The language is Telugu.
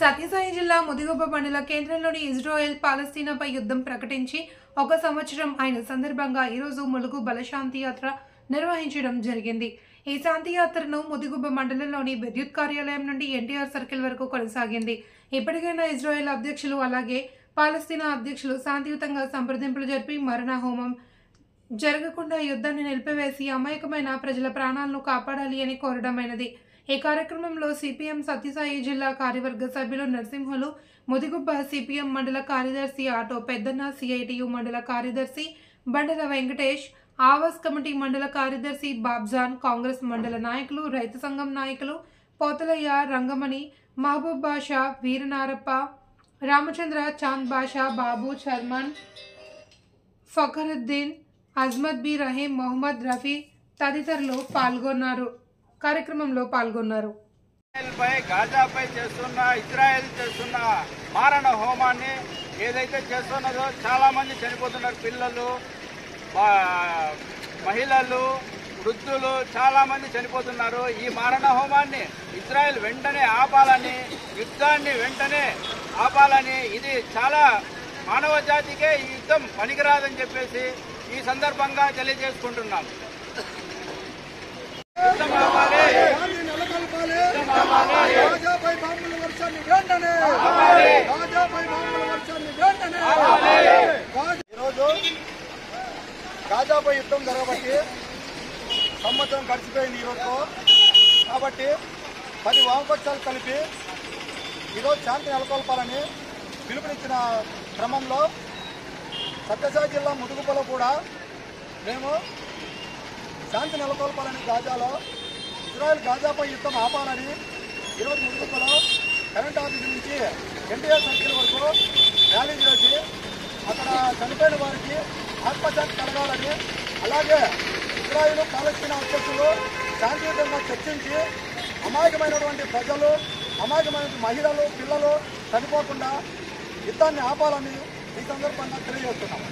సత్యసాయి జిల్లా ముదిగుబ్బ మండల కేంద్రంలోని ఇజ్రాయెల్ పాలస్తీనాపై యుద్ధం ప్రకటించి 1 సంవత్సరం అయిన సందర్భంగా ఈరోజు ములుగు బలశాంతి యాత్ర నిర్వహించడం జరిగింది. ఈ శాంతి యాత్రను ముదిగుబ్బ మండలంలోని విద్యుత్ కార్యాలయం నుండి ఎన్టీఆర్ సర్కిల్ వరకు కొనసాగింది. ఇప్పటికైనా ఇజ్రాయెల్ అధ్యక్షులు అలాగే పాలస్తీనా అధ్యక్షులు శాంతియుతంగా సంప్రదింపులు జరిపి మరణ హోమం జరగకుండా యుద్ధాన్ని నిలిపివేసి అమాయకమైన ప్రజల ప్రాణాలను కాపాడాలి అని కోరడమైనది. ఈ కార్యక్రమంలో సిపిఎం సత్యసాయి జిల్లా కార్యవర్గ సభ్యులు నరసింహులు, ముదిగుబ్బ సిపిఎం మండల కార్యదర్శి ఆటో పెద్దన్న, సిఐటియు మండల కార్యదర్శి బండల వెంకటేష్, ఆవాస్ కమిటీ మండల కార్యదర్శి బాబ్జాన్, కాంగ్రెస్ మండల నాయకులు, రైతు సంఘం నాయకులు పోతలయ్య, రంగమణి, మహబూబ్ బాషా, వీరనారప్ప, రామచంద్ర, చాంద్ బాషా, బాబు, చర్మన్, ఫఖరుద్దీన్, అజ్మత్ బి రహీం, మొహమ్మద్ రఫీ తదితరులు కార్యక్రమంలో పాల్గొన్నారు. గాజాపై చేస్తున్న ఇజ్రాయెల్ చేస్తున్న మారణ హోమాన్ని ఏదైతే చేస్తున్నదో చాలా మంది చనిపోతున్నారు. పిల్లలు, మహిళలు, వృద్ధులు చాలా మంది చనిపోతున్నారు. ఈ మారణ హోమాన్ని ఇజ్రాయెల్ వెంటనే ఆపాలని, యుద్ధాన్ని వెంటనే ఆపాలని, ఇది చాలా మానవ జాతికే ఈ యుద్ధం పనికిరాదని చెప్పేసి ఈ సందర్భంగా తెలియజేసుకుంటున్నాం. ఈరోజు గాజాపై యుద్ధం జరగబట్టి సంవత్సరం గడిచిపోయింది ఈరోజు. కాబట్టి 10 వామపక్షాలు కలిపి ఈరోజు శాంతి నెలకొల్పాలని పిలుపునిచ్చిన క్రమంలో సత్యసాయి జిల్లా ముదుగుపలో కూడా మేము శాంతి నెలకొల్పాలని, గాజాలో ఇజ్రాయెల్ గాజాపై యుద్ధం ఆపాలని ఈరోజు ముదుగుపలో కరెంట్ ఆఫీస్ నుంచి ఎన్టీఆర్ సర్కిల్ వరకు ర్యాలీ చేసి అక్కడ చనిపోయిన వారికి ఆత్మశాంతి కలగాలని, అలాగే ఇజ్రాయెల్ పాలస్తీనా అధ్యక్షులు శాంతియుతంగా చర్చించి అమాయకమైనటువంటి ప్రజలు, అమాయకమైన మహిళలు, పిల్లలు చనిపోకుండా యుద్ధాన్ని ఆపాలని ఈ సందర్భంగా తెలియజేస్తున్నాము.